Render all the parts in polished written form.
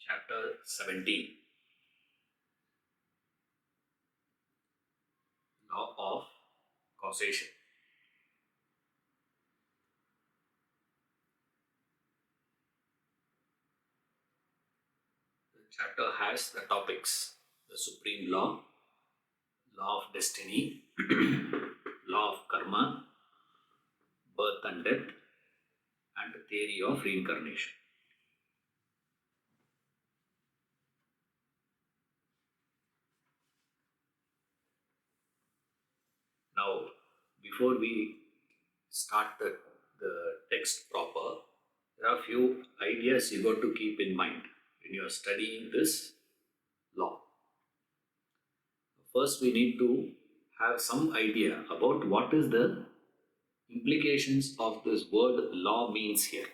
Chapter 17, Law of Causation. The chapter has the topics: the supreme law, law of destiny, law of karma, birth and death, and the theory of reincarnation. Now, before we start the text proper, there are a few ideas you got to keep in mind when you are studying this law. First, we need to have some idea about what is the implications of this word law means here.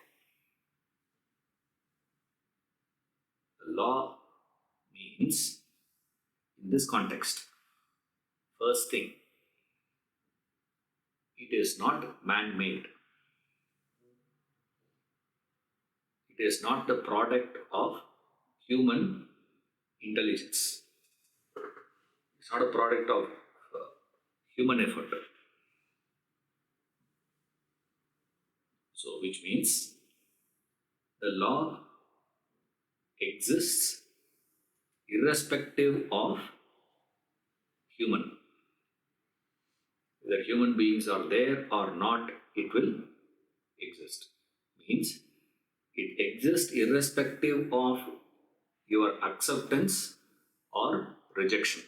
The law means, in this context, first thing, it is not man-made. It is not the product of human intelligence. It's not a product of human effort. So, which means the law exists irrespective of human. Whether human beings are there or not, it will exist. Means it exists irrespective of your acceptance or rejection.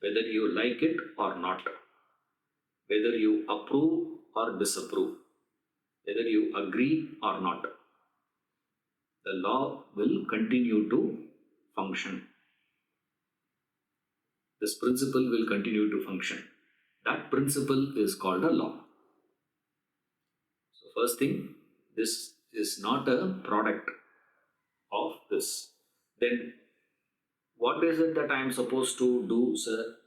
Whether you like it or not, whether you approve or disapprove, whether you agree or not, the law will continue to function. This principle will continue to function. That principle is called a law. So, first thing, this is not a product of this. Then, what is it that I am supposed to do, sir?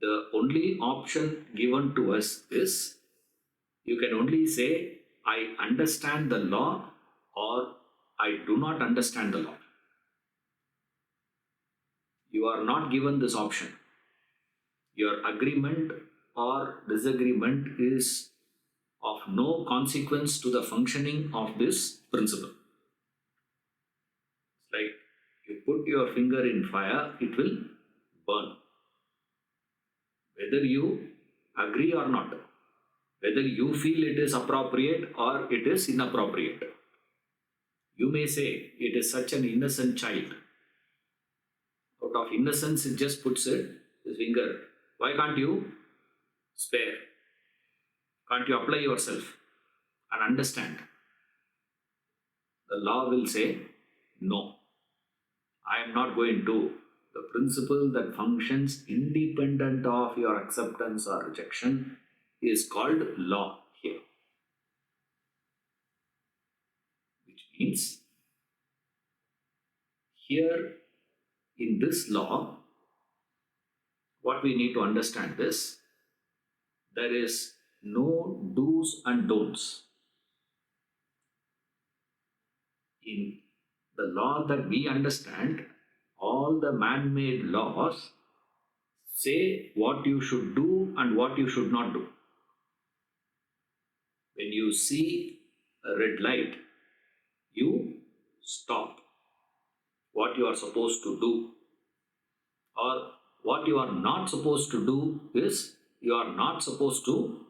The only option given to us is you can only say, I understand the law or I do not understand the law. You are not given this option. Your agreement or disagreement is of no consequence to the functioning of this principle. It's like you put your finger in fire, it will burn. Whether you agree or not, whether you feel it is appropriate or it is inappropriate. You may say it is such an innocent child. Out of innocence, it just puts his finger. Why can't you spare? Can't you apply yourself and understand? The law will say, no, I am not going to. The principle that functions independent of your acceptance or rejection is called law here. Which means, here in this law, what we need to understand is, there is no do's and don'ts. In the law that we understand, all the man-made laws say what you should do and what you should not do. When you see a red light, you stop what you are supposed to do. Or what you are not supposed to do is, you are not supposed to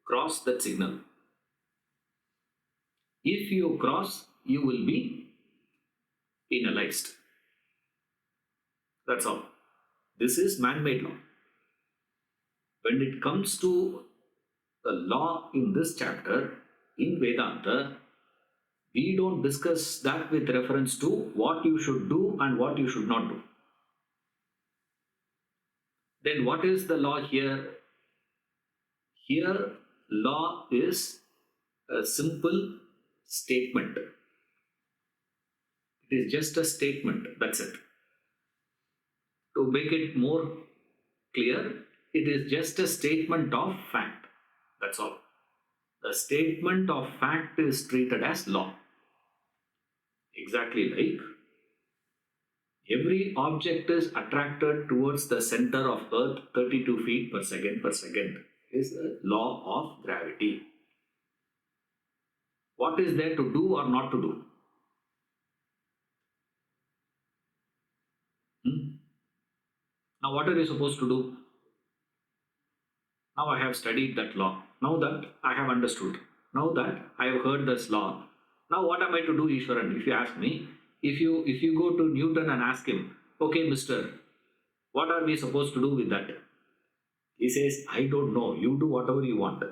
cross that signal. If you cross, you will be penalized. That's all. This is man-made law. When it comes to the law in this chapter, in Vedanta, we don't discuss that with reference to what you should do and what you should not do. Then what is the law here? Here, law is a simple statement. It is just a statement, that's it. To make it more clear, it is just a statement of fact. That's all. The statement of fact is treated as law. Exactly like Every object is attracted towards the center of Earth 32 feet per second is the law of gravity. What is there to do or not to do? Now what are you supposed to do? Now I have studied that law. Now that I have understood. Now that I have heard this law. Now what am I to do, Ishwaran? If you ask me, if you go to Newton and ask him, okay, mister, what are we supposed to do with that? He says, I don't know. You do whatever you want.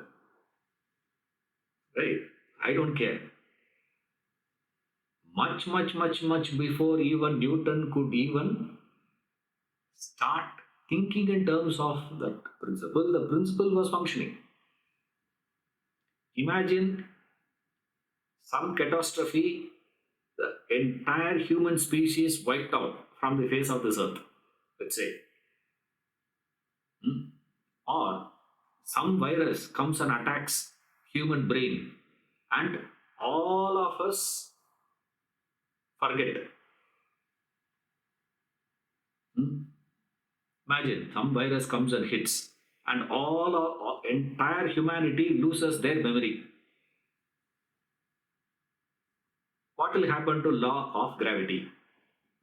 Right? I don't care. Much before even Newton could even start thinking in terms of that principle, the principle was functioning. Imagine some catastrophe, the entire human species wiped out from the face of this earth, let's say. Or some virus comes and attacks human brain and all of us forget. Imagine some virus comes and hits and entire humanity loses their memory. What will happen to law of gravity?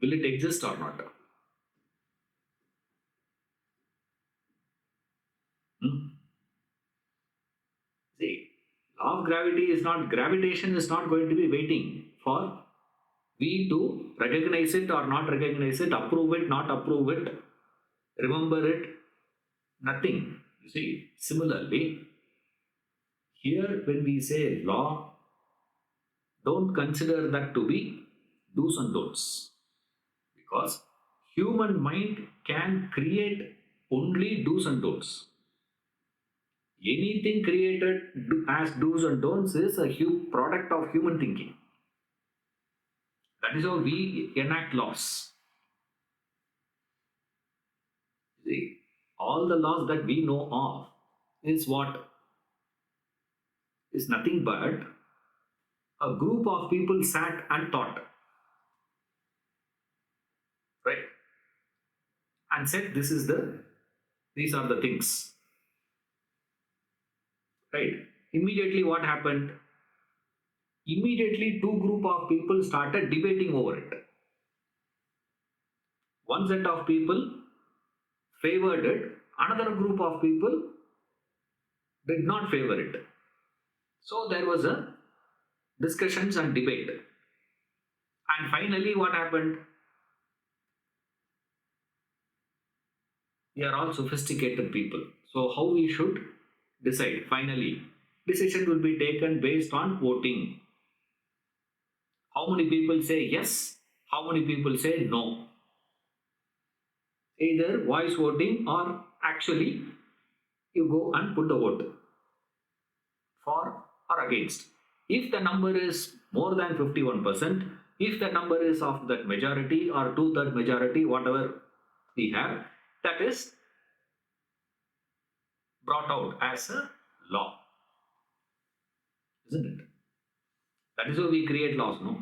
Will it exist or not? See, law of gravity is not, gravitation is not going to be waiting for we to recognize it or not recognize it, approve it, not approve it, remember it, nothing. You see, similarly, here when we say law, don't consider that to be do's and don'ts, because human mind can create only do's and don'ts. Anything created as do's and don'ts is a product of human thinking. That is how we enact laws. See, all the laws that we know of is what? Is nothing but a group of people sat and thought. Right? And said these are the things. Right? Immediately what happened? Immediately two group of people started debating over it. One set of people favored it, another group of people did not favor it. So there was a discussions and debate. And finally what happened? We are all sophisticated people. So how we should decide? Finally, decision will be taken based on voting. How many people say yes? How many people say no? Either voice voting or actually you go and put the vote for or against. If the number is more than 51%, if the number is of that majority or two-third majority, whatever we have, that is brought out as a law. Isn't it? That is how we create laws, no?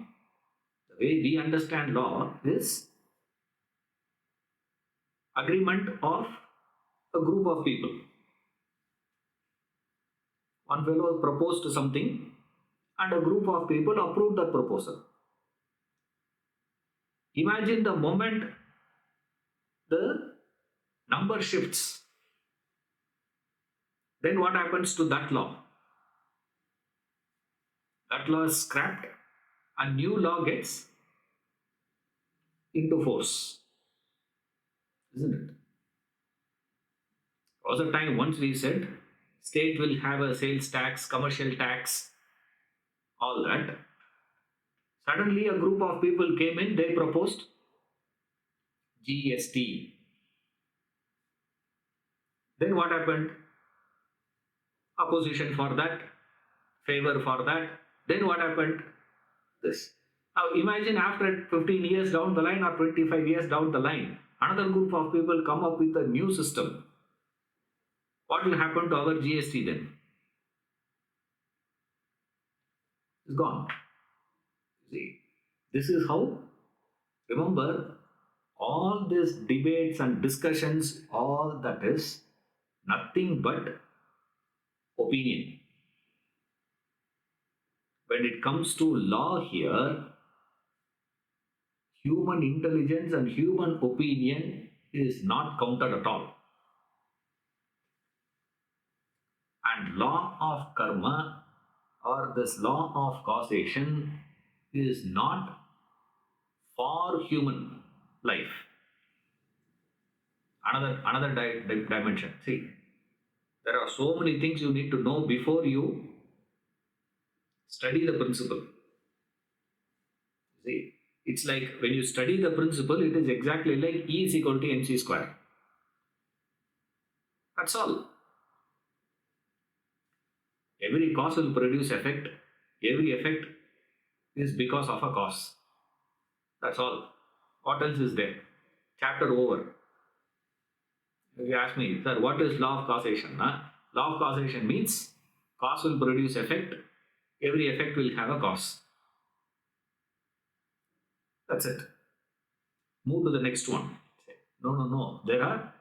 The way we understand law is agreement of a group of people. One fellow proposed something and a group of people approved that proposal. Imagine the moment the number shifts, then what happens to that law? That law is scrapped and new law gets into force. Isn't it? There was a time once we said state will have a sales tax, commercial tax, all that. Suddenly a group of people came in, they proposed GST. Then what happened? Opposition for that, favor for that. Then what happened? This. Now imagine after 15 years down the line or 25 years down the line, another group of people come up with a new system. What will happen to our GST then? It's gone. See, this is how, remember, All these debates and discussions, all that is nothing but opinion. When it comes to law here, human intelligence and human opinion is not counted at all. And law of karma or this law of causation is not for human life. Another dimension. See, there are so many things you need to know before you study the principle. See, it's like when you study the principle, it is exactly like E is equal to mc square. That's all. Every cause will produce effect. Every effect is because of a cause. That's all. What else is there? Chapter over. If you ask me, sir, what is law of causation? Law of causation means cause will produce effect. Every effect will have a cause. That's it. Move to the next one. No. There are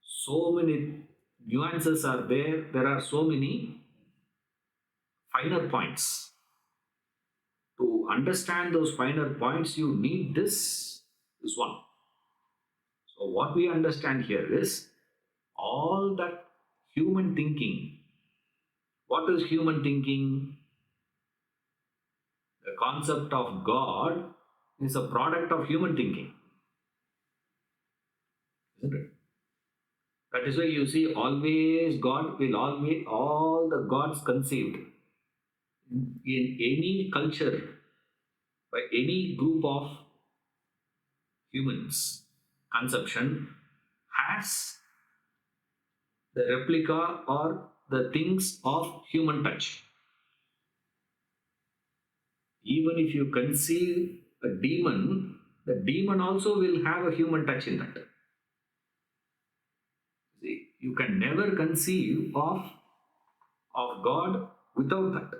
so many nuances are there. There are so many finer points. To understand those finer points, you need this one. So what we understand here is all that human thinking. What is human thinking? The concept of God is a product of human thinking. Isn't it? That is why you see always God will always, all the gods conceived in any culture by any group of humans, conception has the replica or the things of human touch. Even if you conceive a demon, the demon also will have a human touch in that. See, you can never conceive of God without that.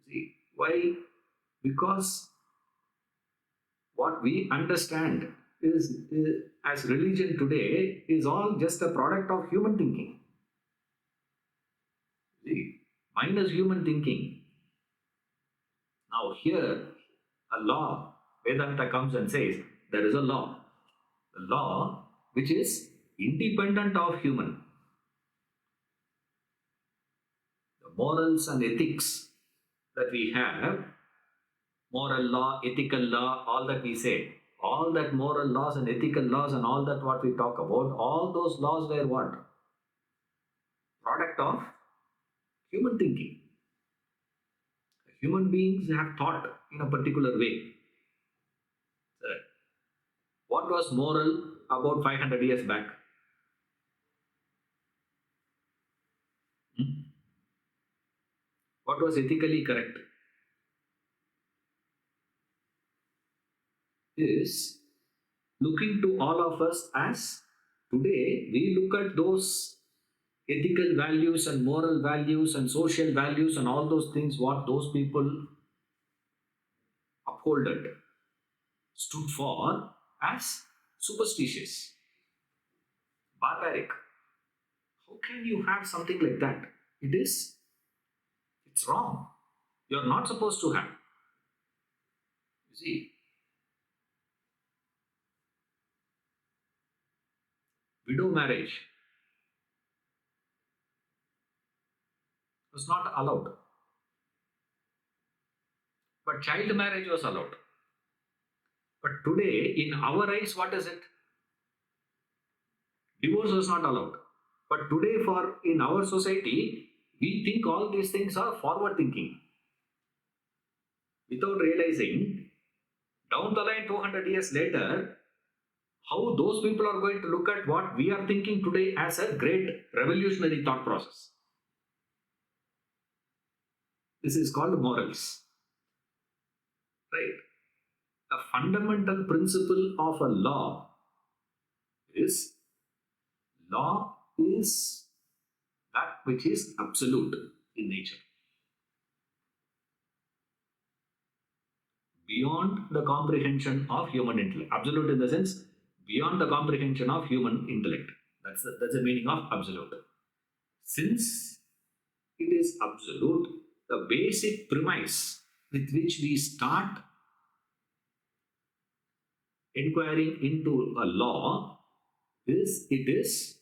See, why? Because what we understand is as religion today is all just a product of human thinking. See, minus human thinking. Now here, a law, Vedanta comes and says, there is a law. The law which is independent of human. The morals and ethics that we have, moral law, ethical law, all that we say, all that moral laws and ethical laws and all that what we talk about, all those laws were what? Product of human thinking. Human beings have thought in a particular way. What was moral about 500 years back? What was ethically correct? Is looking to all of us as today we look at those ethical values and moral values and social values and all those things what those people upholded stood for as superstitious, barbaric. How can you have something like that? It's wrong. You're not supposed to have. You see, widow marriage was not allowed. But child marriage was allowed. But today, in our eyes, what is it? Divorce was not allowed. But today, in our society, we think all these things are forward thinking. Without realizing, down the line 200 years later, how those people are going to look at what we are thinking today as a great revolutionary thought process. This is called morals. Right? A fundamental principle of a law is that which is absolute in nature. beyond the comprehension of human intellect. Absolute in the sense, beyond the comprehension of human intellect. That's the meaning of absolute. Since it is absolute, the basic premise with which we start inquiring into a law is it is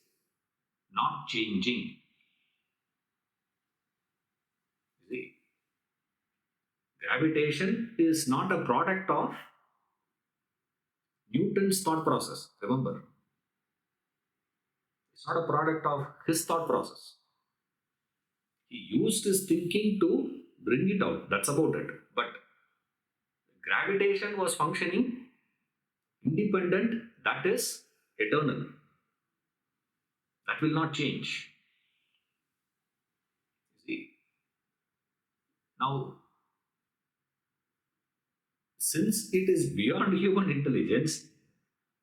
not changing. See, gravitation is not a product of Newton's thought process. Remember, it's not a product of his thought process. He used his thinking to bring it out. That's about it. But gravitation was functioning independent, that is eternal. That will not change. See, now, since it is beyond human intelligence,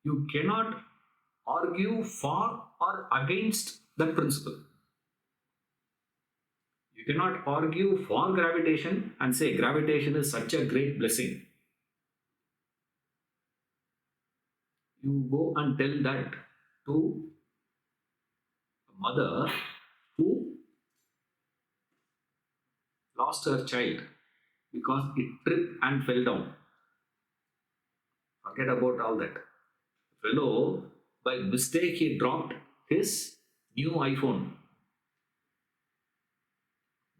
you cannot argue for or against that principle. You cannot argue for gravitation and say gravitation is such a great blessing. You go and tell that to a mother who lost her child because it tripped and fell down. Forget about all that. Fellow, by mistake, he dropped his new iPhone.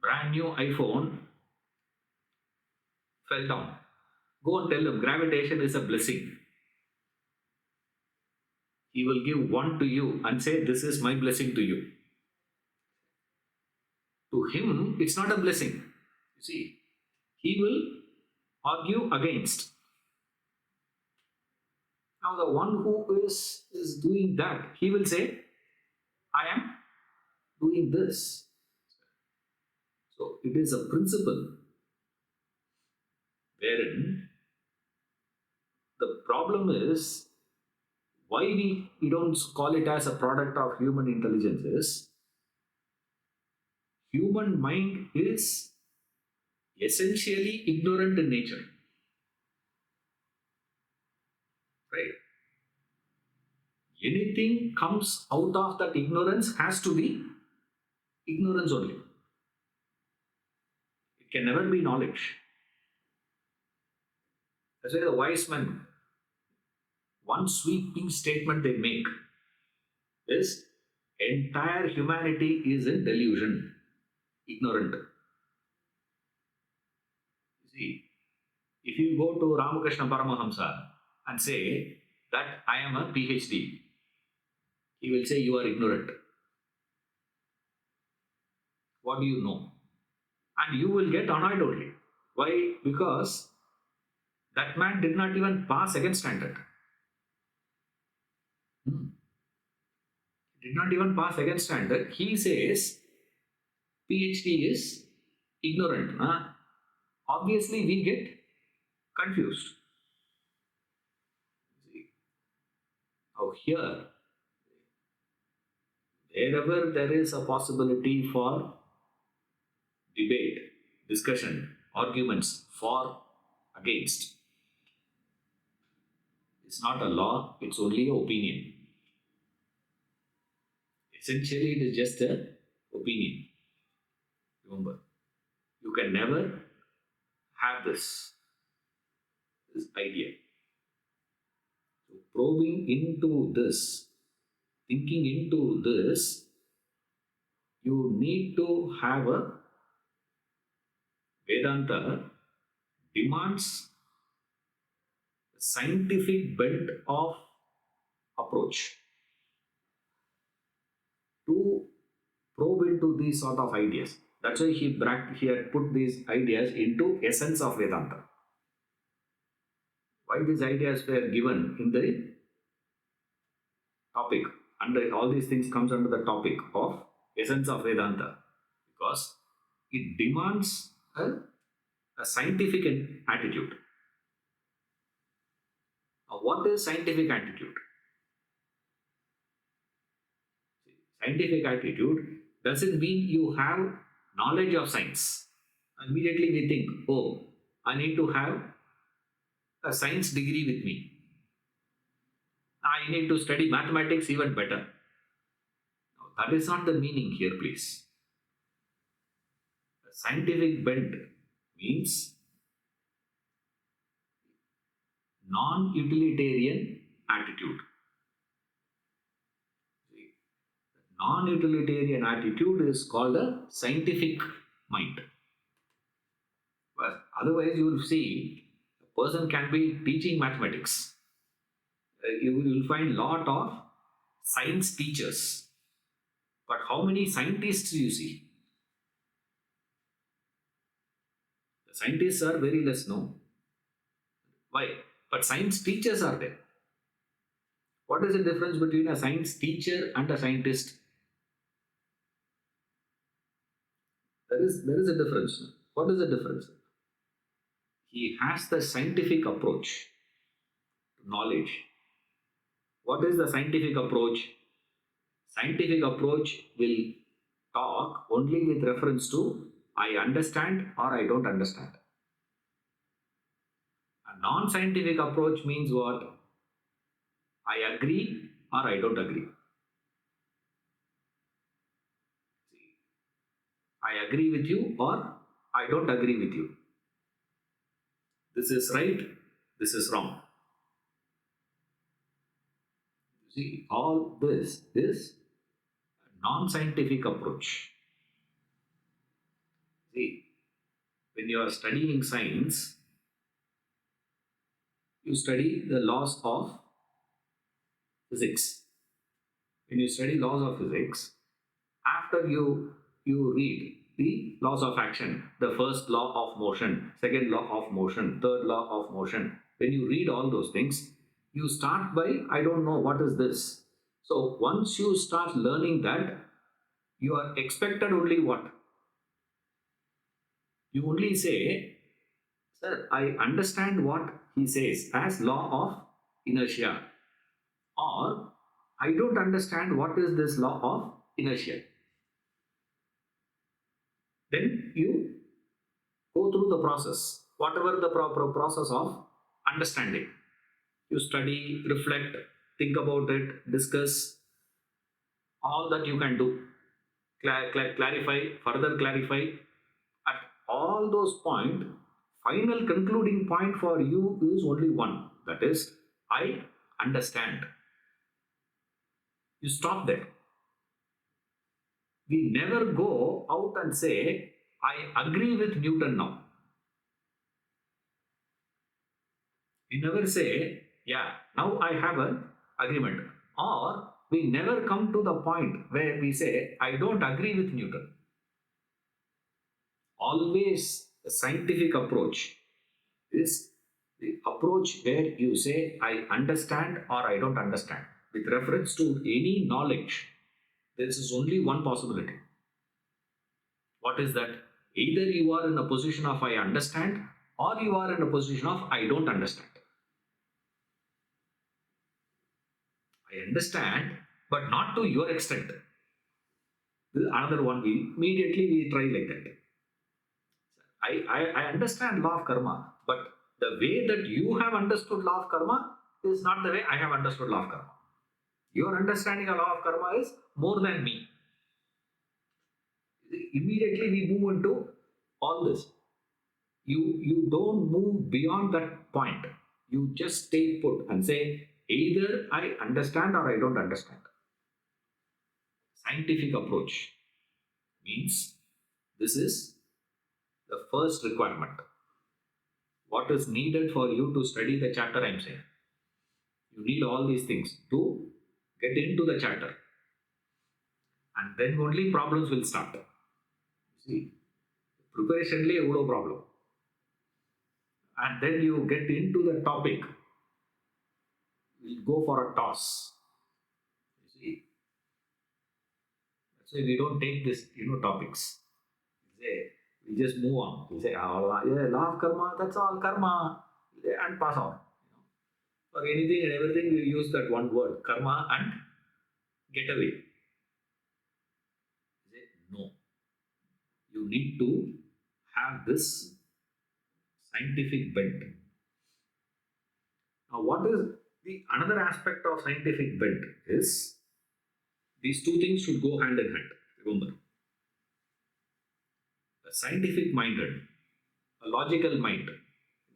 Brand new iPhone fell down. Go and tell him gravitation is a blessing. He will give one to you and say, this is my blessing to you. To him, it's not a blessing. You see, he will argue against. Now, the one who is doing that, he will say, I am doing this. So, it is a principle wherein the problem is why we don't call it as a product of human intelligence is human mind is essentially ignorant in nature. Right? Anything comes out of that ignorance has to be ignorance only. It can never be knowledge. That's why the wise men, one sweeping statement they make is entire humanity is in delusion, ignorant. You see, if you go to Ramakrishna Paramahamsa and say that I am a PhD, he will say you are ignorant. What do you know? And you will get annoyed only. Why? Because that man did not even pass second standard. Did not even pass second standard. He says PhD is ignorant. Obviously, we get confused. See? Now here, wherever there is a possibility for debate, discussion, arguments for, against, it's not a law, it's only an opinion. Essentially, it is just an opinion. Remember, you can never have this idea. So probing into this, thinking into this, you need to have a Vedanta demands a scientific bent of approach to probe into these sort of ideas. That's why he had put these ideas into essence of Vedanta. Why these ideas were given in the topic, under all these things comes under the topic of essence of Vedanta, because it demands a scientific attitude. Now, what is scientific attitude? Scientific attitude doesn't mean you have knowledge of science. Immediately we think, oh, I need to have a science degree with me. I need to study mathematics even better. No, that is not the meaning here, please. A scientific bent means non-utilitarian attitude. Non-utilitarian attitude is called a scientific mind. But otherwise, you will see a person can be teaching mathematics. You will find lot of science teachers. But how many scientists you see? The scientists are very less known. Why? But science teachers are there. What is the difference between a science teacher and a scientist? There is a difference. What is the difference? He has the scientific approach to knowledge. What is the scientific approach? Scientific approach will talk only with reference to I understand or I don't understand. A non-scientific approach means what? I agree or I don't agree. I agree with you or I don't agree with you. This is right, this is wrong. See, all this is a non-scientific approach. See, when you are studying science, you study the laws of physics. When you study laws of physics, after you read the laws of action, the first law of motion, second law of motion, third law of motion, when you read all those things, you start by, I don't know what is this. So once you start learning that, you are expected only what? You only say, sir, I understand what he says as law of inertia, or I don't understand what is this law of inertia. Then you go through the process, whatever the proper process of understanding. You study, reflect, think about it, discuss, all that you can do, clarify, further clarify. At all those points, final concluding point for you is only one, that is, I understand. You stop there. We never go out and say, I agree with Newton now. We never say, yeah, now I have an agreement. Or we never come to the point where we say, I don't agree with Newton. Always the scientific approach is the approach where you say, I understand or I don't understand. With reference to any knowledge, there is only one possibility. What is that? Either you are in a position of I understand or you are in a position of I don't understand. I understand, but not to your extent. Another one, we immediately try like that. I understand law of karma, but the way that you have understood law of karma is not the way I have understood law of karma. Your understanding of law of karma is more than me. Immediately we move into all this. You don't move beyond that point. You just stay put and say, either I understand or I don't understand. Scientific approach means this is the first requirement. What is needed for you to study the chapter I am saying? You need all these things to get into the chapter. And then only problems will start. See, preparation no problem. And then you get into the topic. We'll go for a toss. You see, that's why we don't take this, topics. We just move on. We say, oh, yeah, law of karma, that's all karma, and pass on. For anything and everything, we use that one word, karma, and get away. Say, no. You need to have this scientific bent. Now, what is the another aspect of scientific bent is these two things should go hand in hand. Remember, a scientific minded, a logical mind.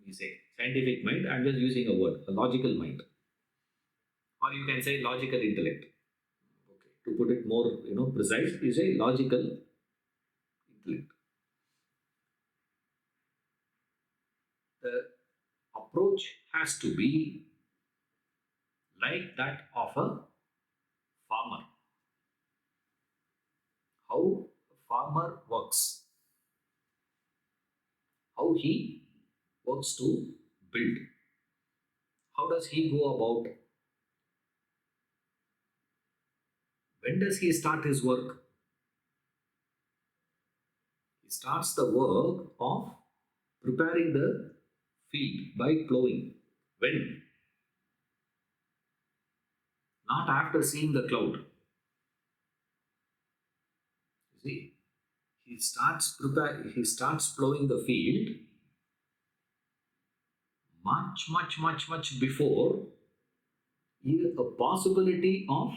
We say scientific mind. I'm just using a word, a logical mind, or you can say logical intellect. Okay, to put it more, precise, is a logical intellect. The approach has to be like that of a farmer. How a farmer works, how he works to build. How does he go about? When does he start his work? He starts the work of preparing the field by plowing. When? Not after seeing the cloud. You see, he starts plowing the field much before a possibility of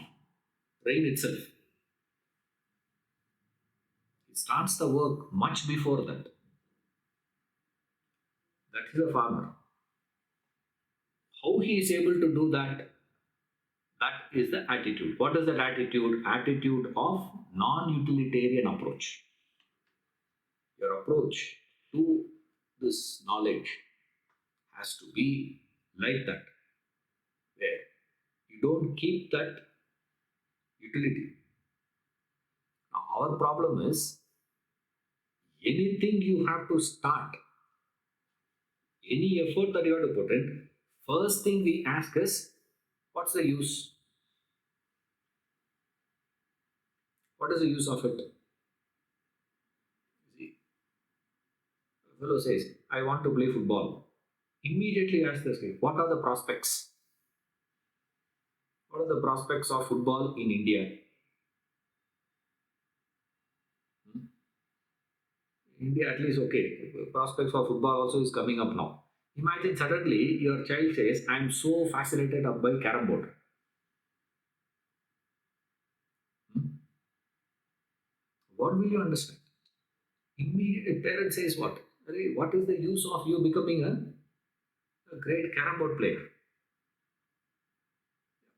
rain itself. He starts the work much before that. That is a farmer. How he is able to do that? That is the attitude. What is that attitude? Attitude of non-utilitarian approach. Your approach to this knowledge has to be like that, where you don't keep that utility. Now, our problem is anything you have to start, any effort that you have to put in, first thing we ask is, what's the use? What is the use of it? See, a fellow says, I want to play football. Immediately ask this guy, what are the prospects? What are the prospects of football in India? India, at least, okay, prospects for football also is coming up now. Imagine suddenly your child says, I'm so fascinated by carom board. What will you understand? Immediate parent says what? What is the use of you becoming a great carom board player?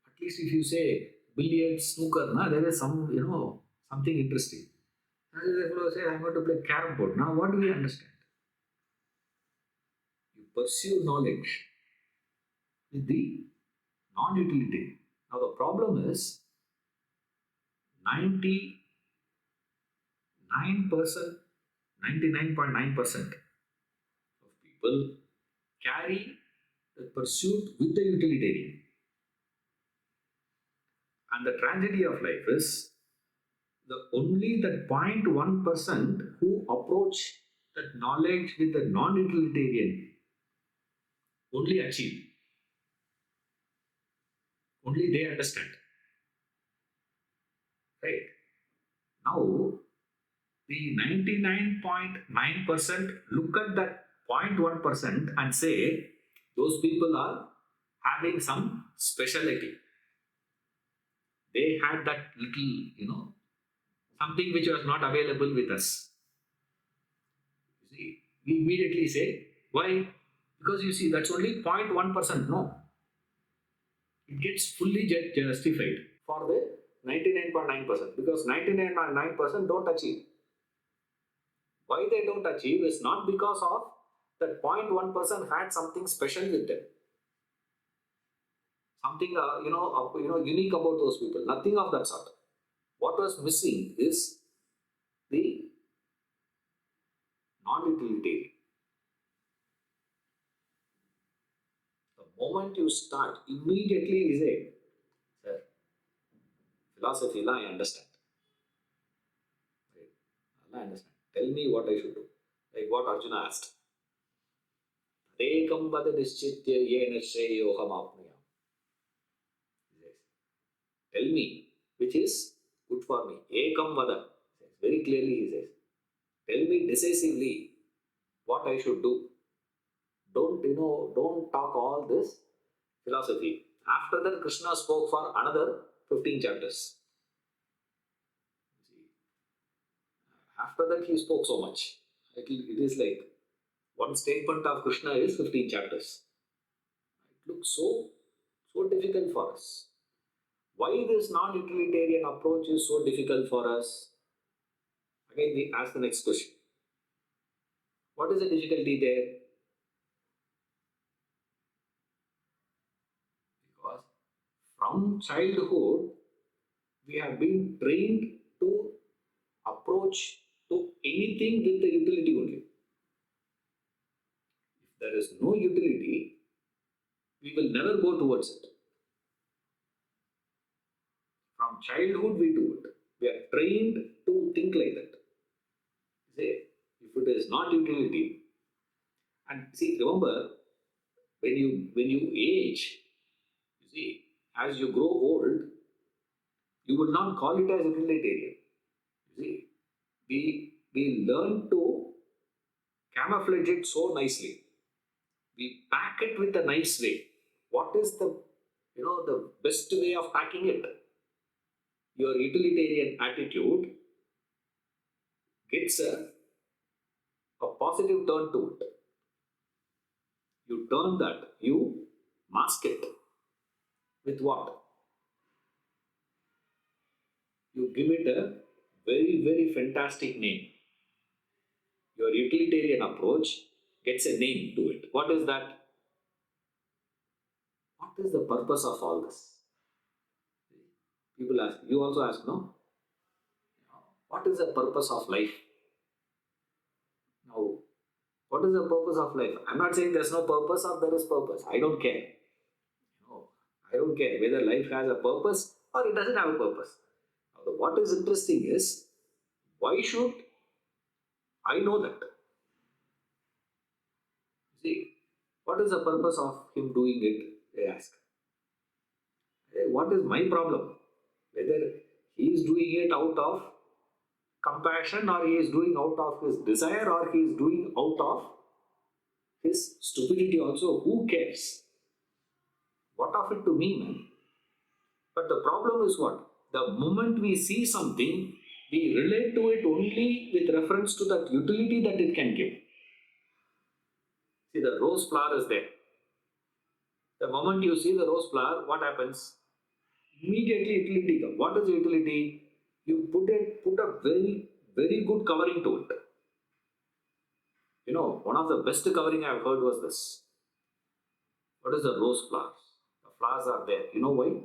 At least if you say billiards, snooker, there is some, something interesting. And the fellow says, I'm going to play carom board. Now, what do we understand? You pursue knowledge with the non-utility. Now, the problem is 99.9% of people carry the pursuit with the utilitarian. And the tragedy of life is only the 0.1% who approach that knowledge with the non-utilitarian only achieve. Only they understand. Right? Now, the 99.9% look at that 0.1% and say those people are having some specialty. They had that little, something which was not available with us. You see, we immediately say, why? Because you see, that's only 0.1%. No. It gets fully justified for the 99.9% because 99.9% don't achieve. Why they don't achieve is not because of that 0.1% had something special with them. Something unique about those people. Nothing of that sort. What was missing is the non-utilitarian. The moment you start, immediately you say, sir, philosophy, I understand. Right? I understand. Tell me what I should do. Like what Arjuna asked. Ekam vada nischitya yena shreyoham apnuyam. Tell me which is good for me. Ekam vada. Very clearly he says. Tell me decisively what I should do. Don't talk all this philosophy. After that, Krishna spoke for another 15 chapters. After that, he spoke so much. It is like one statement of Krishna is 15 chapters. It looks so difficult for us. Why this non-utilitarian approach is so difficult for us? Again, we ask the next question. What is the difficulty there? Because from childhood, we have been trained to approach to anything with the utility only. If there is no utility, we will never go towards it. From childhood, we do it. We are trained to think like that. Say, if it is not utility, and see, remember, when you age, you see, as you grow old, you will not call it as utilitarian. You see, we learn to camouflage it so nicely. We pack it with a nice way. What is the best way of packing it? Your utilitarian attitude gets a positive turn to it. You turn that, you mask it with what? You give it a very, very fantastic name. Your utilitarian approach gets a name to it. What is that? What is the purpose of all this? People ask, you also ask, no? What is the purpose of life? Now, what is the purpose of life? I'm not saying there's no purpose or there is purpose. I don't care. No, I don't care whether life has a purpose or it doesn't have a purpose. Now, what is interesting is, why should I know that? See, what is the purpose of him doing it? They ask. What is my problem? Whether he is doing it out of compassion or he is doing out of his desire or he is doing out of his stupidity also, who cares? What of it to me, man? But the problem is what? The moment we see something, we relate to it only with reference to that utility that it can give. See, the rose flower is there. The moment you see the rose flower, what happens? Immediately utility comes. What is the utility? You put a very, very good covering to it. One of the best covering I've heard was this. What is the rose flowers? The flowers are there. You know why?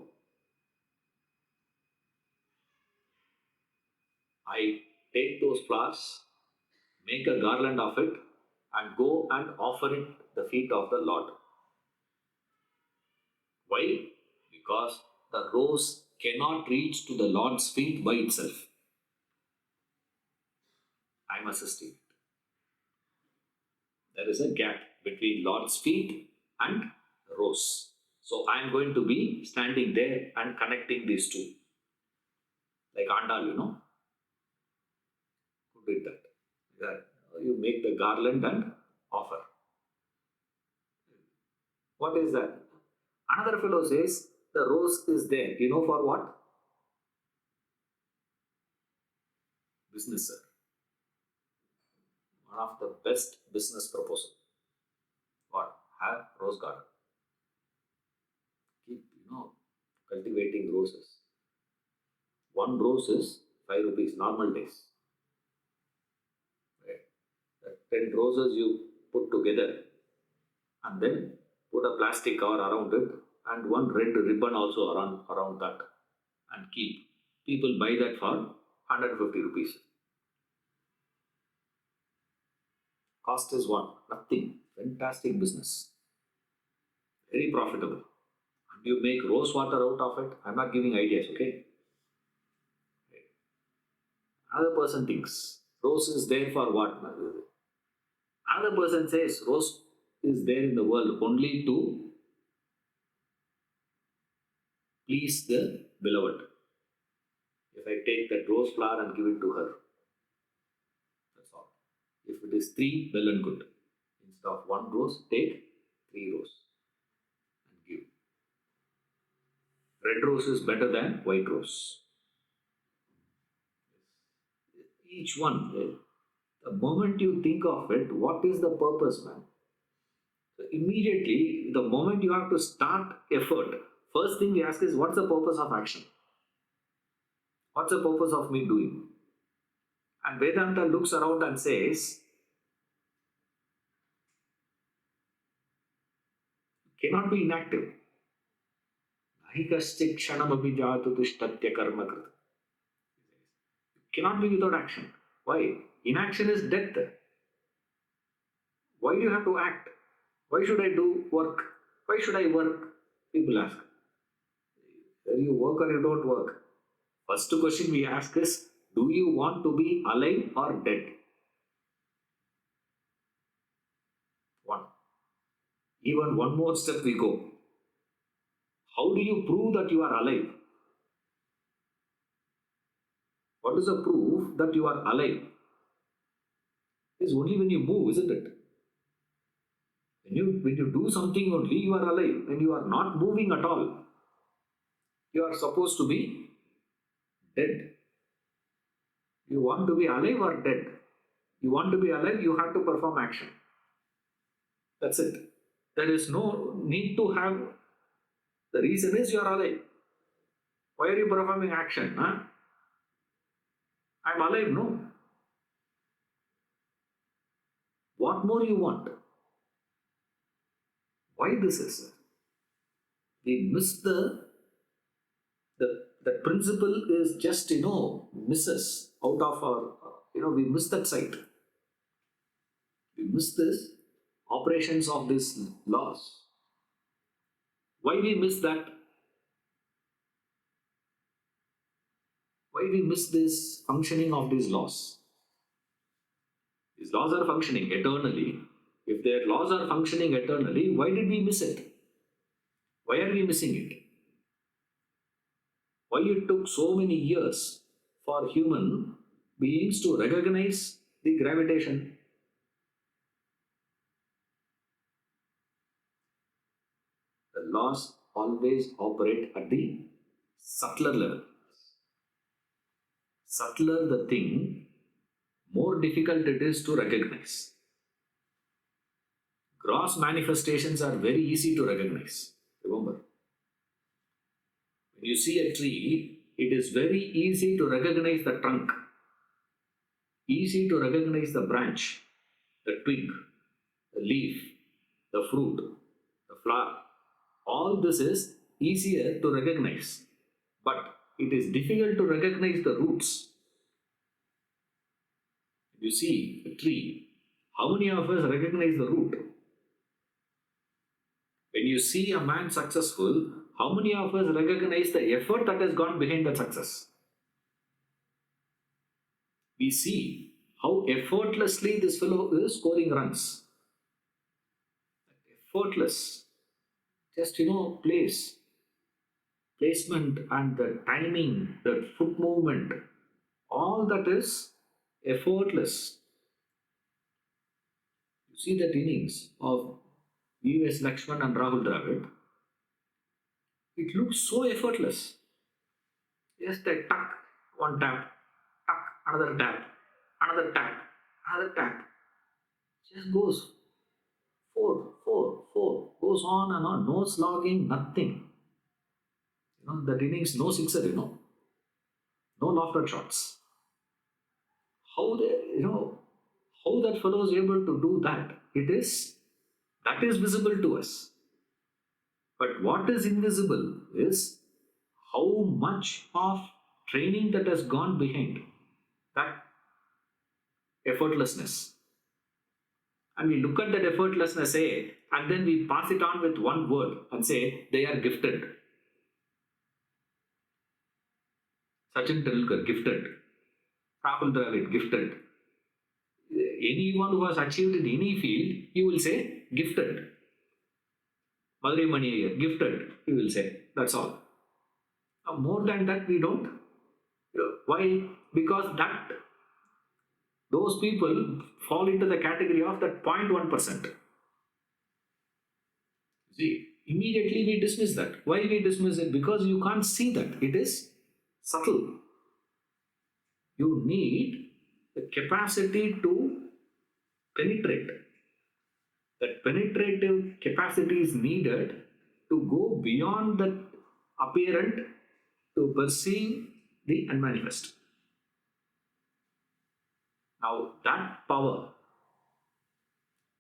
I take those flowers, make a garland of it, and go and offer it the feet of the Lord. Why? Because the rose cannot reach to the Lord's feet by itself. I am assisting it. There is a gap between Lord's feet and the rose. So I am going to be standing there and connecting these two. Like Andal, who did that? You make the garland and offer. What is that? Another fellow says, the rose is there. You know for what? Business, sir. One of the best business proposal. What? Have rose garden. Keep, cultivating roses. One rose is 5 rupees, normal days. Right? The 10 roses you put together and then put a plastic cover around it and one red ribbon also around that and keep. People buy that for 150 rupees. Cost is what? Nothing. Fantastic business. Very profitable. And you make rose water out of it. I'm not giving ideas, okay? Another person thinks rose is there for what? Another person says rose is there in the world only to please the beloved. If I take that rose flower and give it to her, that's all. If it is 3, well and good. Instead of 1 rose, take 3 roses and give. Red rose is better than white rose. Each one, the moment you think of it, what is the purpose, man? So immediately, the moment you have to start effort, first thing we ask is, what's the purpose of action? What's the purpose of me doing? And Vedanta looks around and says, cannot be inactive. Nahi kshanamapi jatu tishtatya karma krita. Cannot be without action. Why? Inaction is death. Why do you have to act? Why should I do work? Why should I work? People ask. Whether you work or you don't work. First question we ask is, do you want to be alive or dead? One. Even one more step we go. How do you prove that you are alive? What is the proof that you are alive? It's only when you move, isn't it? When you do something only, you are alive. When you are not moving at all, you are supposed to be dead. You want to be alive or dead? You want to be alive, you have to perform action. That's it. There is no need to have, the reason is you are alive. Why are you performing action? Huh? I'm alive, no. What more you want? Why this is? We miss the principle is just, misses out of our, we miss that sight. We miss this operations of these laws. Why we miss that? Why we miss this functioning of these laws? These laws are functioning eternally. If their laws are functioning eternally, why did we miss it? Why are we missing it? Why it took so many years for human beings to recognize the gravitation? The laws always operate at the subtler level. Subtler the thing, more difficult it is to recognize. Gross manifestations are very easy to recognize. Remember, when you see a tree, it is very easy to recognize the trunk, easy to recognize the branch, the twig, the leaf, the fruit, the flower. All this is easier to recognize, but it is difficult to recognize the roots. You see a tree, how many of us recognize the root? When you see a man successful, how many of us recognize the effort that has gone behind that success? We see how effortlessly this fellow is scoring runs. Effortless. Just, placement and the timing, the foot movement, all that is effortless. You see that innings of U.S. Lakshman and Rahul Dravid, it looks so effortless. Just a tuck, one tap, tuck, another tap, another tap, another tap. Just goes four, goes on and on, no slogging, nothing. That innings, no sixer, no lofted shots. How that fellow is able to do that? That is visible to us. But what is invisible is how much of training that has gone behind that effortlessness. And we look at that effortlessness, and then we pass it on with one word and say, they are gifted. Sachin Tendulkar, gifted. Rahul Dravid, gifted. Anyone who has achieved in any field, you will say, gifted. Madurai Mani Iyer, gifted, you will say. That's all. More than that, we don't. Why? Because those people fall into the category of that 0.1%. See, Immediately we dismiss that. Why we dismiss it? Because you can't see that. It is subtle. You need the capacity to penetrate. That penetrative capacity is needed to go beyond the apparent to perceive the unmanifest. Now, that power,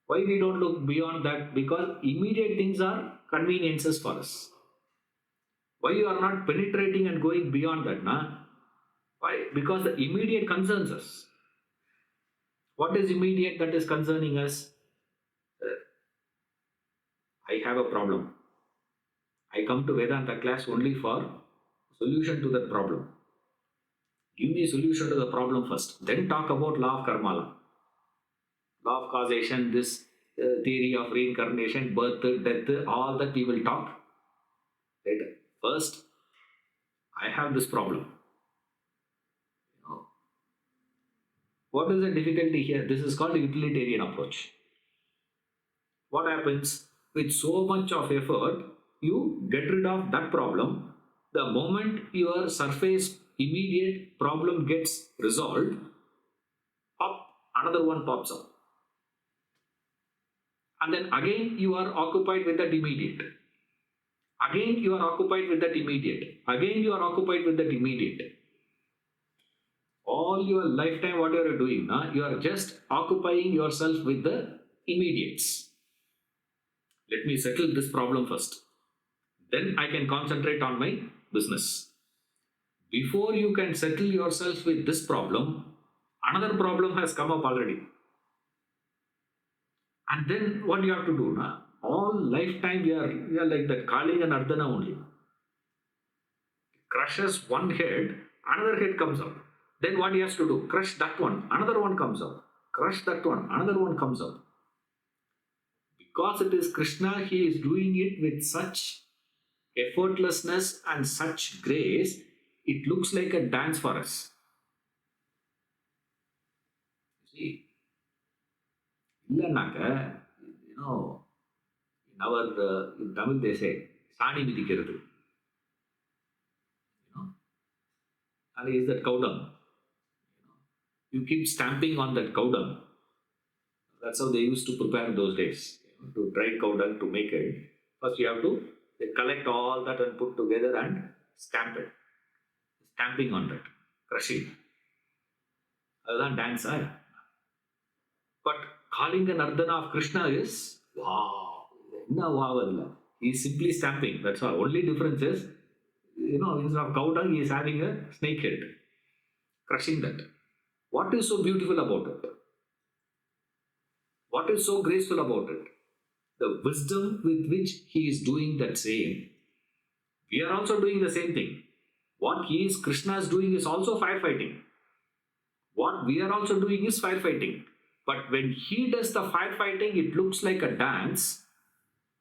why we don't look beyond that? Because immediate things are conveniences for us. Why you are not penetrating and going beyond that? Na? Why? Because the immediate concerns us. What is immediate that is concerning us? I have a problem. I come to Vedanta class only for solution to that problem. Give me a solution to the problem first. Then talk about law of karma, law of causation, this theory of reincarnation, birth, death, all that we will talk later. First, I have this problem. What is the difficulty here? This is called a utilitarian approach. What happens? With so much of effort, you get rid of that problem. The moment your surface immediate problem gets resolved, pop, another one pops up. And then again you are occupied with that immediate. Again you are occupied with that immediate. Again you are occupied with that immediate. All your lifetime, what you are doing, you are just occupying yourself with the immediates. Let me settle this problem first. Then I can concentrate on my business. Before you can settle yourself with this problem, another problem has come up already. And then what you have to do? All lifetime we are like that Kali and Ardhana only. Crushes one head, another head comes up. Then what he has to do? Crush that one, another one comes up. Crush that one, another one comes up. Because it is Krishna, he is doing it with such effortlessness and such grace, it looks like a dance for us. See, இல்லைன்னாக்க, in our in Tamil they say, சாணி மிதிக்கிறது. And is that cow dung? You keep stamping on that cow dung. That's how they used to prepare in those days. To dry cow dung to make it. First you have to collect all that and put together and stamp it. Stamping on that. Crushing. That's dance. But calling an Ardhana of Krishna is wow. No wow. He is simply stamping. That's all. Only difference is, instead of cow dung, he is having a snake head. Crushing that. What is so beautiful about it? What is so graceful about it? The wisdom with which he is doing that same. We are also doing the same thing. What he is, Krishna is doing is also firefighting. What we are also doing is firefighting. But when he does the firefighting, it looks like a dance.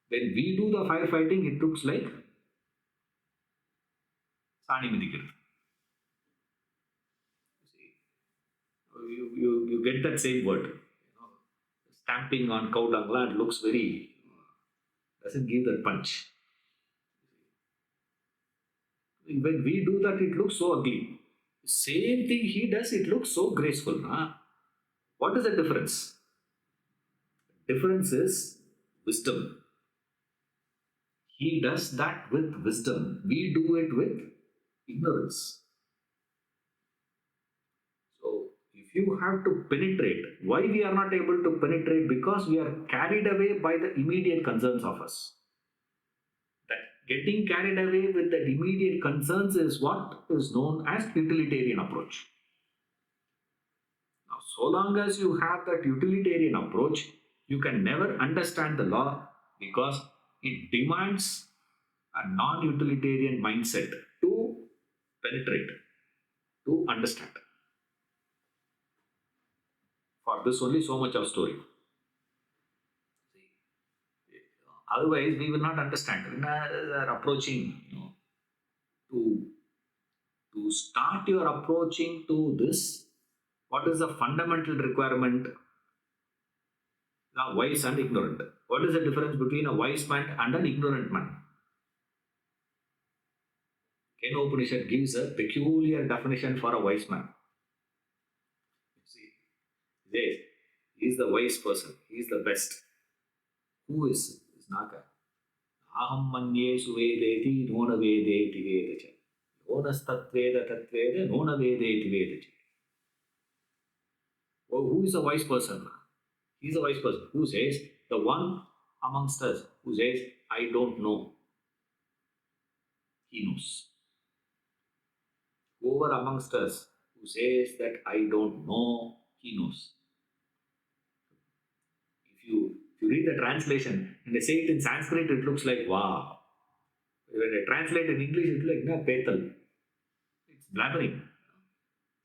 When we do the firefighting, it looks like Sani Midikir. You get that same word. Stamping on cow dung, it looks very, doesn't give that punch. When we do that, it looks so ugly. Same thing he does, it looks so graceful. What is the difference? Difference is wisdom. He does that with wisdom. We do it with ignorance. So, if you have to penetrate, why we are not able to penetrate? Because we are carried away by the immediate concerns of us. That getting carried away with the immediate concerns is what is known as utilitarian approach. Now, so long as you have that utilitarian approach, you can never understand the law because it demands a non-utilitarian mindset to penetrate, to understand. For this only so much of story. Otherwise, we will not understand. We are approaching, to start your approaching to this, what is the fundamental requirement? Now, wise and ignorant. What is the difference between a wise man and an ignorant man? Ken Upanishad gives a peculiar definition for a wise man. See, yes, he is the wise person. He is the best. Who is Naka? Aham manye suvedeti nona vedeti vedacha. Yonas tatveda tatveda nona vedeti vedacha. Oh, who is a wise person? He is a wise person. Who says? The one amongst us who says, I don't know. He knows. Whoever amongst us who says that I don't know, he knows. If you read the translation and they say it in Sanskrit, it looks like wow. When they translate in English, it's like na petal. It's blabbering.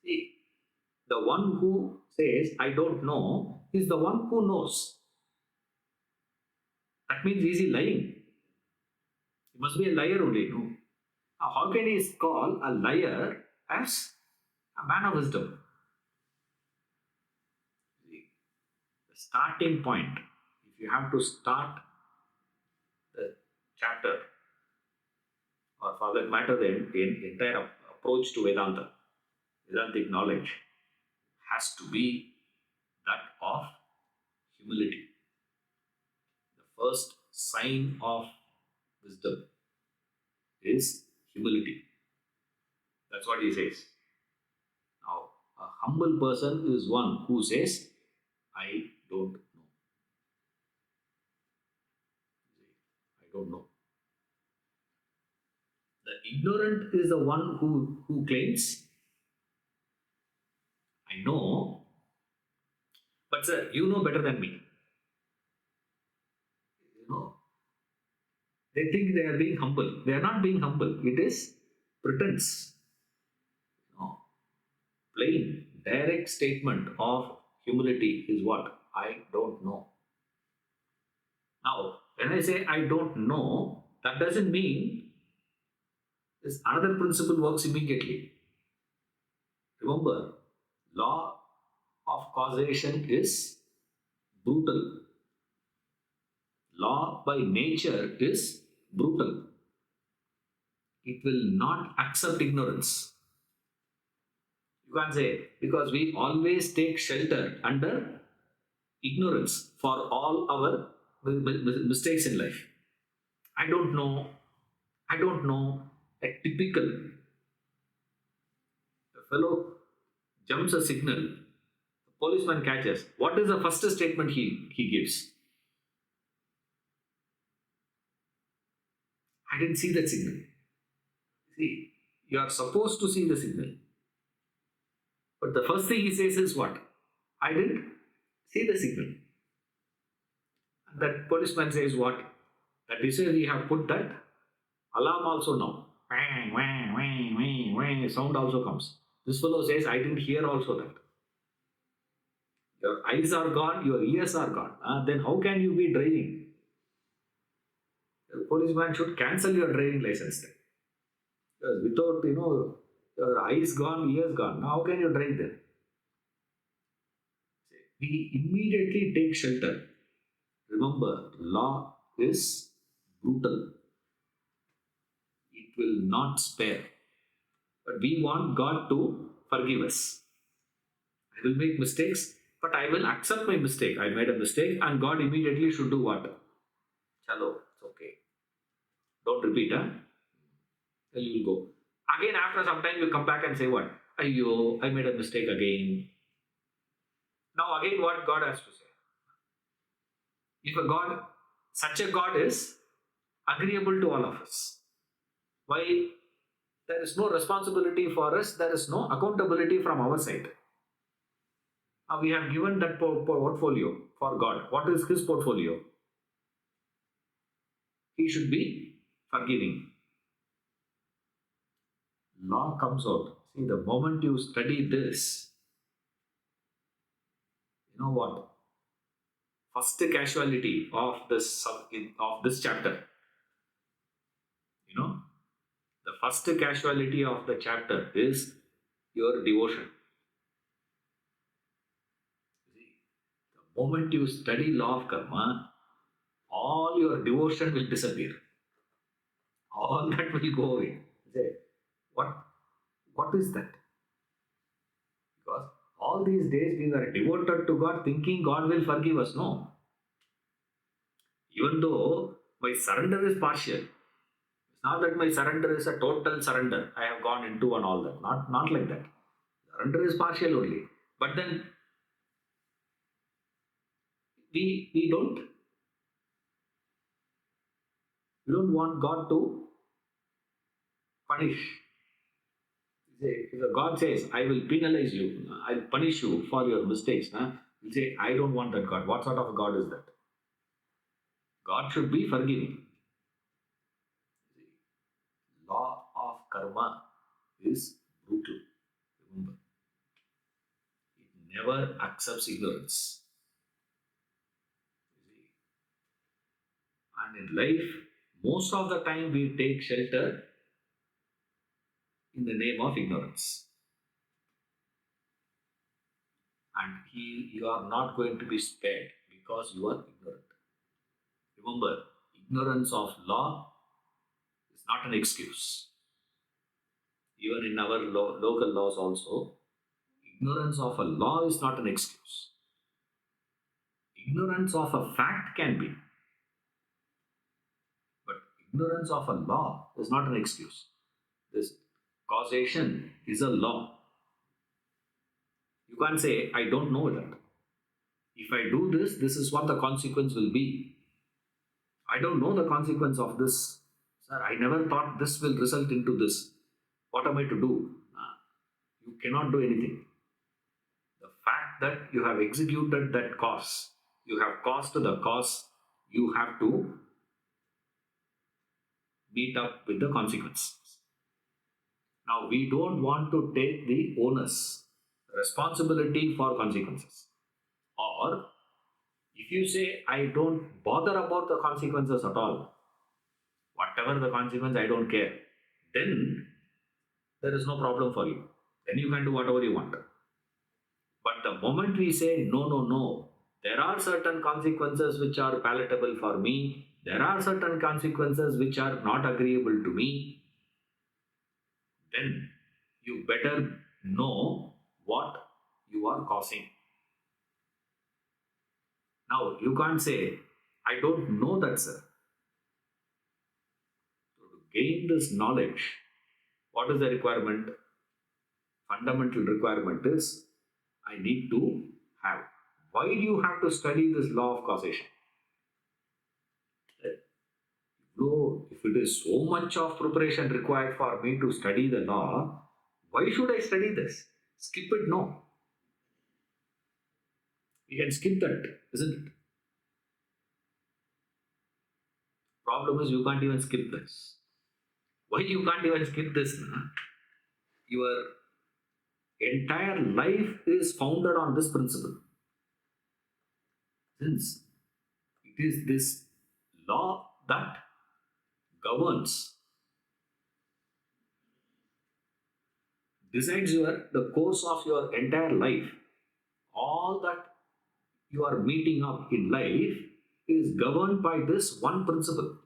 See, the one who says I don't know is the one who knows. That means is he lying? He must be a liar only, no? Now, how can he call a liar as a man of wisdom? The starting point, if you have to start the chapter, or for that matter, the entire approach to Vedanta, Vedantic knowledge, has to be that of humility. The first sign of wisdom is humility. That's what he says. Now, a humble person is one who says, I don't know. I don't know. The ignorant is the one who claims, I know, but sir, you know better than me. You know, they think they are being humble. They are not being humble. It is pretense. You know, plain, direct statement of humility is what? I don't know. Now, when I say I don't know, that doesn't mean this another principle works immediately. Remember, law of causation is brutal. Law by nature is brutal. It will not accept ignorance. You can't say, because we always take shelter under ignorance for all our mistakes in life. I don't know. I don't know. A typical. A fellow jumps a signal. The policeman catches. What is the first statement he gives? I didn't see that signal. See, you are supposed to see the signal. But the first thing he says is what? I didn't see the signal. And that policeman says what? That is why we have put that alarm also now. Wang, wang, wang, wang, wang, sound also comes. This fellow says, I didn't hear also that. Your eyes are gone, your ears are gone. Then how can you be driving? The policeman should cancel your driving license then. Because without, your eyes gone, ears gone. Now how can you drive then? We immediately take shelter. Remember, law is brutal. It will not spare. But we want God to forgive us. I will make mistakes, but I will accept my mistake. I made a mistake, and God immediately should do what? Chalo, it's okay. Don't repeat, huh? Then you will go. Again, after some time, you come back and say what? Ayyo, I made a mistake again. Now again, what God has to say? If a God, such a God is agreeable to all of us. Why? There is no responsibility for us. There is no accountability from our side. Now we have given that portfolio for God. What is His portfolio? He should be forgiving. Law comes out. See, the moment you study this, you know what? First casualty of this chapter. The first casualty of the chapter is your devotion. See, the moment you study law of karma, all your devotion will disappear. All that will go away. Say, what? What is that? Because all these days we were devoted to God, thinking God will forgive us. No. Even though my surrender is partial, it's not that my surrender is a total surrender. I have gone into and all that. Not like that. Surrender is partial only. But then we don't want God to punish. If God says, I will penalize you, I'll punish you for your mistakes, you say, I don't want that God. What sort of a God is that? God should be forgiving. Law of karma is brutal. Remember, it never accepts ignorance. And in life, most of the time we take shelter in the name of ignorance. And you are not going to be spared because you are ignorant. Remember, ignorance of law is not an excuse. Even in our local laws also, ignorance of a law is not an excuse. Ignorance of a fact can be, but ignorance of a law is not an excuse. This causation is a law. You can't say, I don't know that. If I do this, this is what the consequence will be. I don't know the consequence of this. Sir, I never thought this will result into this. What am I to do? You cannot do anything. The fact that you have executed that cause, you have caused the cause, you have to meet up with the consequences. Now, we don't want to take the onus, responsibility for consequences. Or, if you say, I don't bother about the consequences at all, whatever the consequence, I don't care, then there is no problem for you. Then you can do whatever you want. But the moment we say, no, there are certain consequences which are palatable for me, there are certain consequences which are not agreeable to me, then you better know what you are causing. Now, you can't say, I don't know that, sir. So to gain this knowledge, what is the requirement? Fundamental requirement is, I need to have. Why do you have to study this law of causation? No, if it is so much of preparation required for me to study the law, why should I study this? Skip it, no. You can skip that, isn't it? Problem is you can't even skip this. Why you can't even skip this? Your entire life is founded on this principle. Since it is this law that governs, decides the course of your entire life, all that you are meeting up in life is governed by this one principle.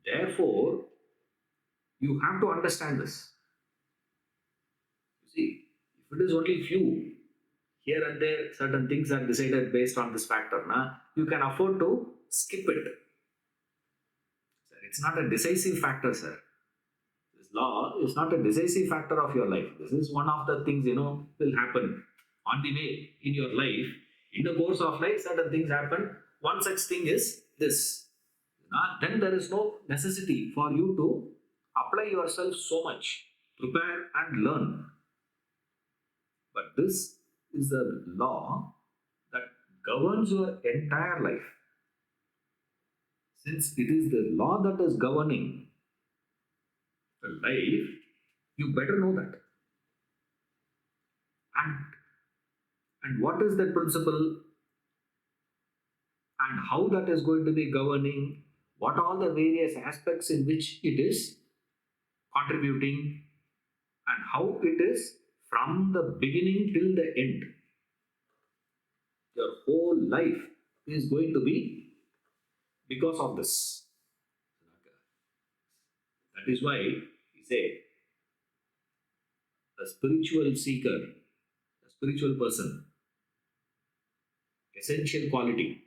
Therefore, you have to understand this. You see, if it is only few, here and there, certain things are decided based on this factor, you can afford to skip it. Sir, it's not a decisive factor, sir. This law is not a decisive factor of your life. This is one of the things, will happen on the way in your life. In the course of life, certain things happen. One such thing is this. Then there is no necessity for you to apply yourself so much, prepare and learn. But this is the law that governs your entire life. Since it is the law that is governing the life, you better know that. And what is that principle and how that is going to be governing, what all the various aspects in which it is contributing, and how it is from the beginning till the end. Your whole life is going to be because of this. That is why he say the spiritual seeker, the spiritual person, essential quality,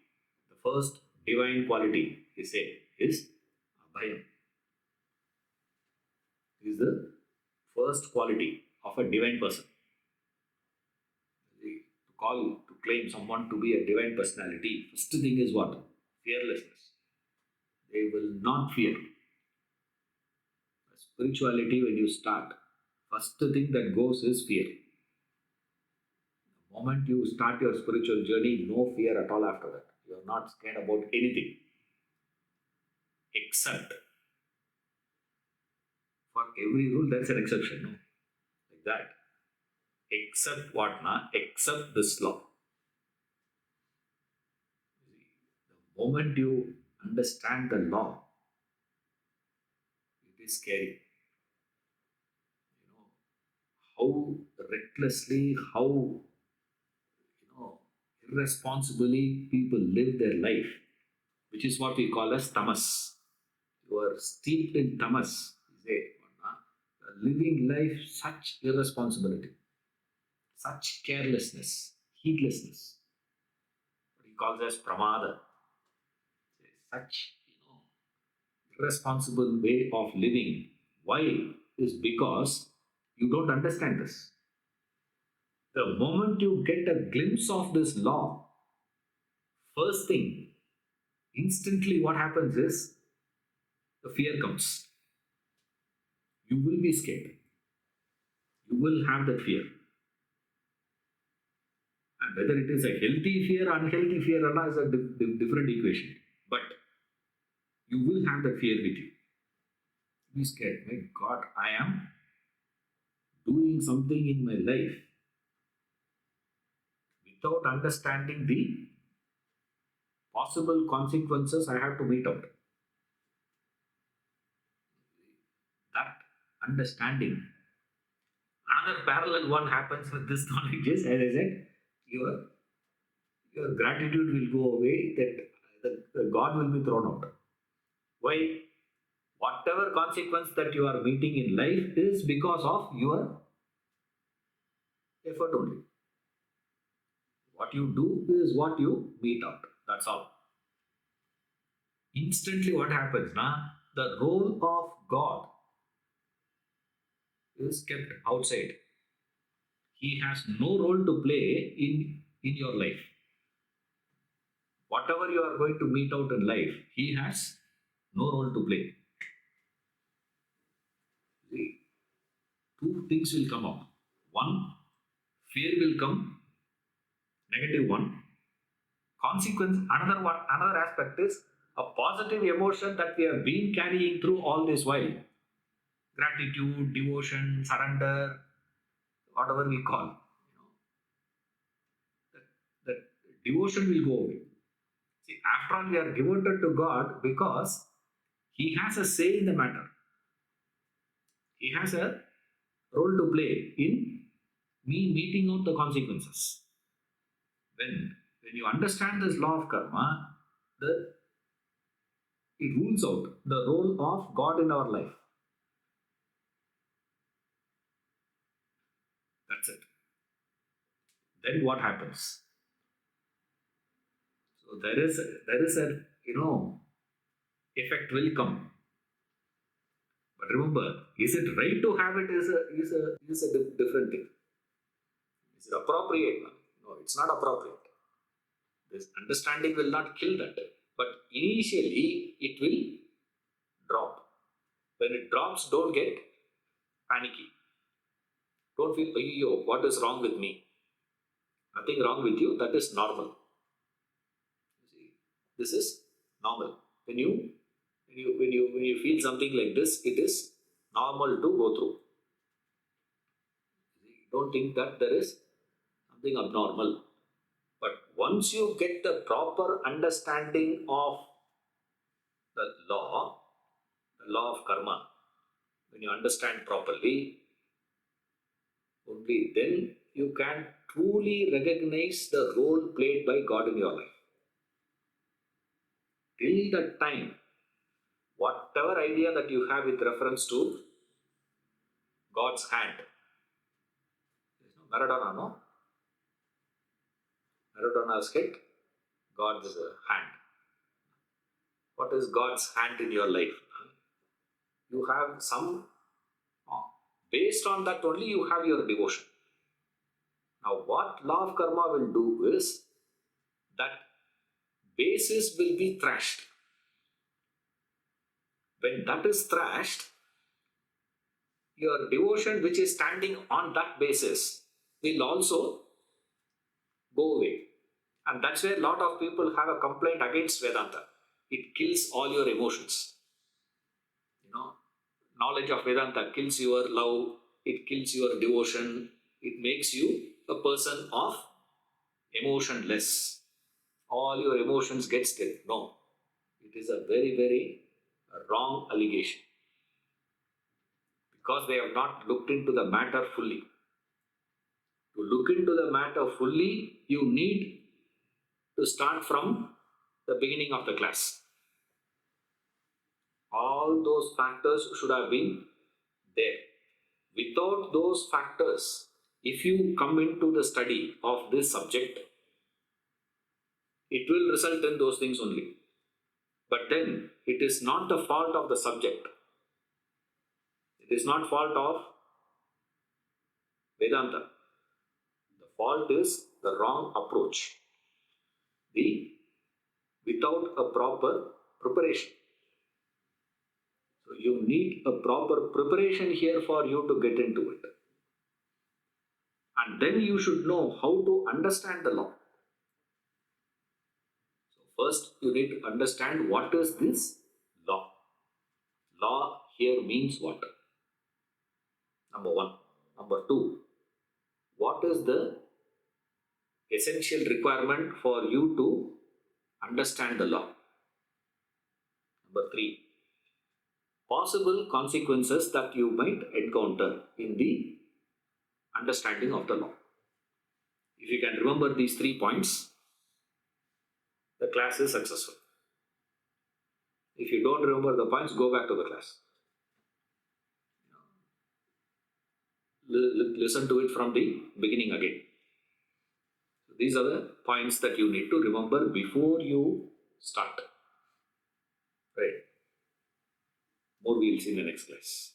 the first divine quality, he say, is abhayam. Is the first quality of a divine person. To claim someone to be a divine personality, first thing is what? Fearlessness. They will not fear. Spirituality, when you start, first thing that goes is fear. The moment you start your spiritual journey, no fear at all after that. You are not scared about anything. Except, for every rule there is an exception, no? Like that. Except what, na? Except this law. The moment you understand the law, it is scary. How recklessly, how irresponsibly people live their life, which is what we call as tamas. You are steeped in tamas. Living life such irresponsibility, such carelessness, heedlessness. What he calls as pramada. Such irresponsible way of living. Why? Is because you don't understand this. The moment you get a glimpse of this law, first thing, instantly what happens is the fear comes. You will be scared. You will have that fear. And whether it is a healthy fear, unhealthy fear, or not is a different equation. But you will have that fear with you. Be scared. My God, I am doing something in my life without understanding the possible consequences I have to meet out. That understanding. Another parallel one happens with this knowledge is, as I said, your gratitude will go away, that God will be thrown out. Why? Whatever consequence that you are meeting in life is because of your effort only. What you do is what you meet out. That's all. Instantly what happens, the role of God is kept outside. He has no role to play in your life. Whatever you are going to meet out in life, he has no role to play. See, two things will come up. One, fear will come, negative one. Consequence, another aspect is a positive emotion that we have been carrying through all this while. Gratitude, devotion, surrender, whatever we call. That devotion will go away. See, after all, we are devoted to God because He has a say in the matter. He has a role to play in me meeting out the consequences. When you understand this law of karma, it rules out the role of God in our life. That's it. Then what happens? So there is a effect will come. But remember, is it right to have it? Is a different thing. Is it appropriate? No, it's not appropriate. This understanding will not kill that. But initially, it will drop. When it drops, don't get panicky. Don't feel, oh, what is wrong with me? Nothing wrong with you. That is normal. This is normal. When you feel something like this, it is normal to go through. Don't think that there is something abnormal. But once you get the proper understanding of the law of karma, when you understand properly, only then you can truly recognize the role played by God in your life. Till that time, whatever idea that you have with reference to God's hand, Maradona, no? Maradona's hit God's hand. What is God's hand in your life? You have some, based on that only you have your devotion. Now what law of karma will do is that basis will be thrashed. When that is thrashed, your devotion which is standing on that basis will also go away. And that's where a lot of people have a complaint against Vedanta. It kills all your emotions. Knowledge of Vedanta kills your love, it kills your devotion, it makes you a person of emotionless. All your emotions get still. No, it is a very, very wrong allegation. Because they have not looked into the matter fully. To look into the matter fully, you need to start from the beginning of the class. All those factors should have been there. Without those factors, if you come into the study of this subject, it will result in those things only. But then, it is not the fault of the subject. It is not fault of Vedanta. The fault is the wrong approach. Without a proper preparation. So you need a proper preparation here for you to get into it. And then you should know how to understand the law. So first you need to understand what is this law. Law here means what? Number one. Number two, what is the essential requirement for you to understand the law? Number three, possible consequences that you might encounter in the understanding of the law. If you can remember these 3 points, the class is successful. If you don't remember the points, go back to the class. Listen to it from the beginning again. These are the points that you need to remember before you start. Right. More we'll see in the next class.